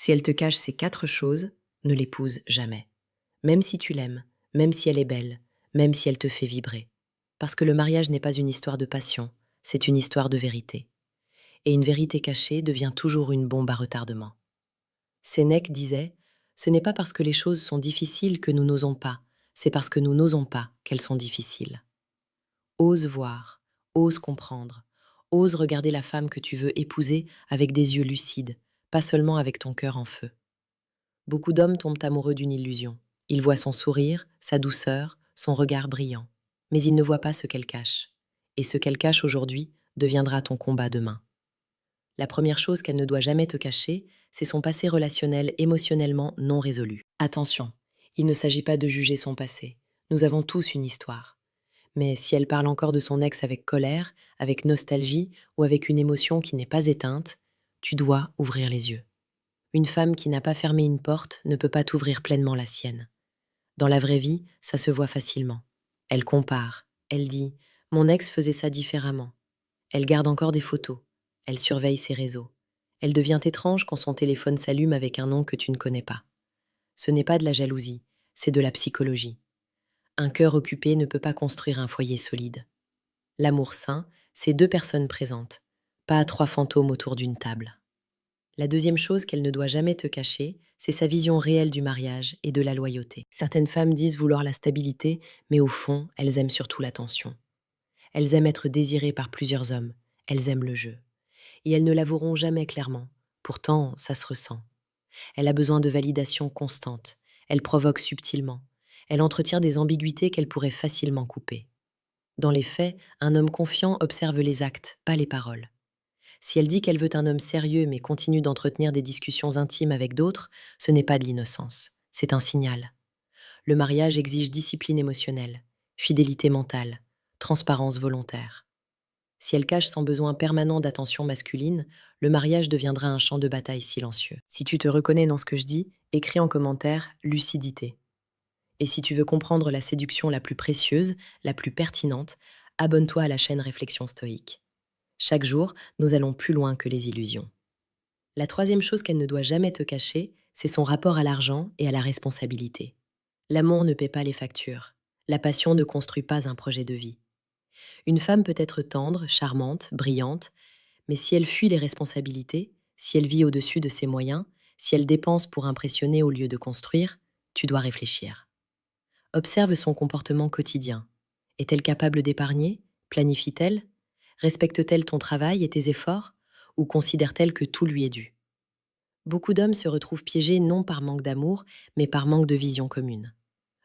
Si elle te cache ces 4 choses, ne l'épouse jamais. Même si tu l'aimes, même si elle est belle, même si elle te fait vibrer. Parce que le mariage n'est pas une histoire de passion, c'est une histoire de vérité. Et une vérité cachée devient toujours une bombe à retardement. Sénèque disait: Ce n'est pas parce que les choses sont difficiles que nous n'osons pas, c'est parce que nous n'osons pas qu'elles sont difficiles. Ose voir, ose comprendre, ose regarder la femme que tu veux épouser avec des yeux lucides, pas seulement avec ton cœur en feu. Beaucoup d'hommes tombent amoureux d'une illusion. Ils voient son sourire, sa douceur, son regard brillant. Mais ils ne voient pas ce qu'elle cache. Et ce qu'elle cache aujourd'hui deviendra ton combat demain. La première chose qu'elle ne doit jamais te cacher, c'est son passé relationnel émotionnellement non résolu. Attention, il ne s'agit pas de juger son passé. Nous avons tous une histoire. Mais si elle parle encore de son ex avec colère, avec nostalgie ou avec une émotion qui n'est pas éteinte, tu dois ouvrir les yeux. Une femme qui n'a pas fermé une porte ne peut pas t'ouvrir pleinement la sienne. Dans la vraie vie, ça se voit facilement. Elle compare, elle dit: Mon ex faisait ça différemment. Elle garde encore des photos. Elle surveille ses réseaux. Elle devient étrange quand son téléphone s'allume avec un nom que tu ne connais pas. Ce n'est pas de la jalousie, c'est de la psychologie. Un cœur occupé ne peut pas construire un foyer solide. L'amour sain, c'est 2 personnes présentes, pas 3 fantômes autour d'une table. La deuxième chose qu'elle ne doit jamais te cacher, c'est sa vision réelle du mariage et de la loyauté. Certaines femmes disent vouloir la stabilité, mais au fond, elles aiment surtout l'attention. Elles aiment être désirées par plusieurs hommes, elles aiment le jeu. Et elles ne l'avoueront jamais clairement. Pourtant, ça se ressent. Elle a besoin de validation constante. Elle provoque subtilement. Elle entretient des ambiguïtés qu'elle pourrait facilement couper. Dans les faits, un homme confiant observe les actes, pas les paroles. Si elle dit qu'elle veut un homme sérieux mais continue d'entretenir des discussions intimes avec d'autres, ce n'est pas de l'innocence, c'est un signal. Le mariage exige discipline émotionnelle, fidélité mentale, transparence volontaire. Si elle cache son besoin permanent d'attention masculine, le mariage deviendra un champ de bataille silencieux. Si tu te reconnais dans ce que je dis, écris en commentaire lucidité. Et si tu veux comprendre la séduction la plus précieuse, la plus pertinente, abonne-toi à la chaîne Réflexion Stoïque. Chaque jour, nous allons plus loin que les illusions. La troisième chose qu'elle ne doit jamais te cacher, c'est son rapport à l'argent et à la responsabilité. L'amour ne paie pas les factures. La passion ne construit pas un projet de vie. Une femme peut être tendre, charmante, brillante, mais si elle fuit les responsabilités, si elle vit au-dessus de ses moyens, si elle dépense pour impressionner au lieu de construire, tu dois réfléchir. Observe son comportement quotidien. Est-elle capable d'épargner? Planifie-t-elle? Respecte-t-elle ton travail et tes efforts? Ou considère-t-elle que tout lui est dû? Beaucoup d'hommes se retrouvent piégés non par manque d'amour, mais par manque de vision commune.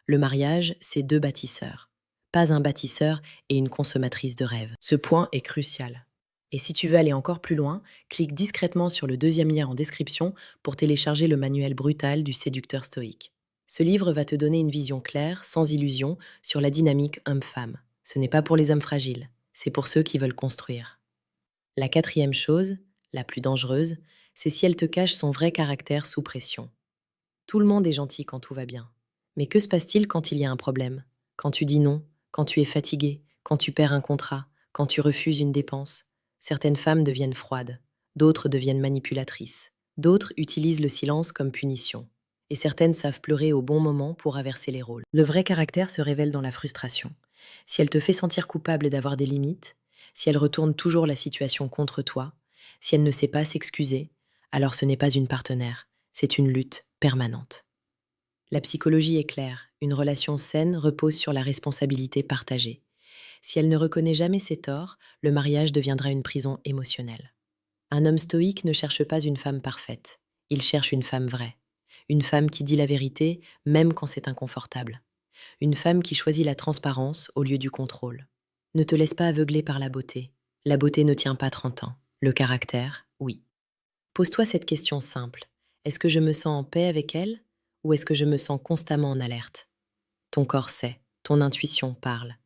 Le mariage, c'est 2 bâtisseurs. Pas un bâtisseur et une consommatrice de rêves. Ce point est crucial. Et si tu veux aller encore plus loin, clique discrètement sur le deuxième lien en description pour télécharger le manuel brutal du séducteur stoïque. Ce livre va te donner une vision claire, sans illusion, sur la dynamique homme-femme. Ce n'est pas pour les hommes fragiles, c'est pour ceux qui veulent construire. La quatrième chose, la plus dangereuse, c'est si elle te cache son vrai caractère sous pression. Tout le monde est gentil quand tout va bien. Mais que se passe-t-il quand il y a un problème? Quand tu dis non, quand tu es fatigué, quand tu perds un contrat, quand tu refuses une dépense? Certaines femmes deviennent froides, d'autres deviennent manipulatrices, d'autres utilisent le silence comme punition. Et certaines savent pleurer au bon moment pour inverser les rôles. Le vrai caractère se révèle dans la frustration. Si elle te fait sentir coupable d'avoir des limites, si elle retourne toujours la situation contre toi, si elle ne sait pas s'excuser, alors ce n'est pas une partenaire, c'est une lutte permanente. La psychologie est claire, une relation saine repose sur la responsabilité partagée. Si elle ne reconnaît jamais ses torts, le mariage deviendra une prison émotionnelle. Un homme stoïque ne cherche pas une femme parfaite, il cherche une femme vraie. Une femme qui dit la vérité, même quand c'est inconfortable. Une femme qui choisit la transparence au lieu du contrôle. Ne te laisse pas aveugler par la beauté. La beauté ne tient pas 30 ans. Le caractère, oui. Pose-toi cette question simple. Est-ce que je me sens en paix avec elle ou est-ce que je me sens constamment en alerte? Ton corps sait, ton intuition parle,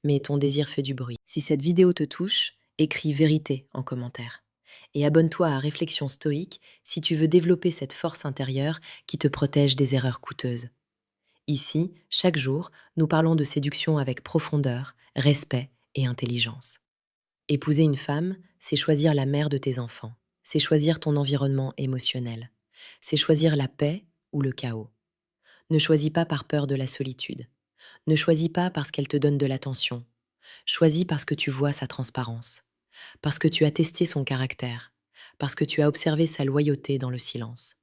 mais ton désir fait du bruit. Si cette vidéo te touche, écris vérité en commentaire. Et abonne-toi à Réflexion Stoïque si tu veux développer cette force intérieure qui te protège des erreurs coûteuses. Ici, chaque jour, nous parlons de séduction avec profondeur, respect et intelligence. Épouser une femme, c'est choisir la mère de tes enfants, c'est choisir ton environnement émotionnel. C'est choisir la paix ou le chaos. Ne choisis pas par peur de la solitude. Ne choisis pas parce qu'elle te donne de l'attention. Choisis parce que tu vois sa transparence, parce que tu as testé son caractère, parce que tu as observé sa loyauté dans le silence.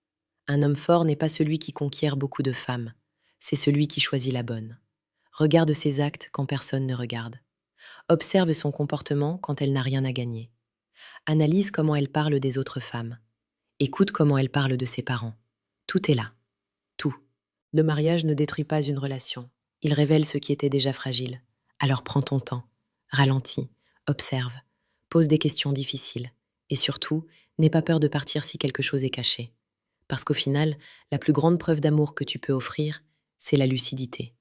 Un homme fort n'est pas celui qui conquiert beaucoup de femmes, c'est celui qui choisit la bonne. Regarde ses actes quand personne ne regarde. Observe son comportement quand elle n'a rien à gagner. Analyse comment elle parle des autres femmes. Écoute comment elle parle de ses parents. Tout est là. Tout. Le mariage ne détruit pas une relation. Il révèle ce qui était déjà fragile. Alors prends ton temps. Ralentis. Observe. Pose des questions difficiles. Et surtout, n'aie pas peur de partir si quelque chose est caché. Parce qu'au final, la plus grande preuve d'amour que tu peux offrir, c'est la lucidité.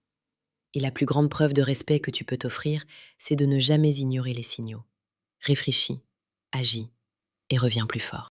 Et la plus grande preuve de respect que tu peux t'offrir, c'est de ne jamais ignorer les signaux. Réfléchis, agis et reviens plus fort.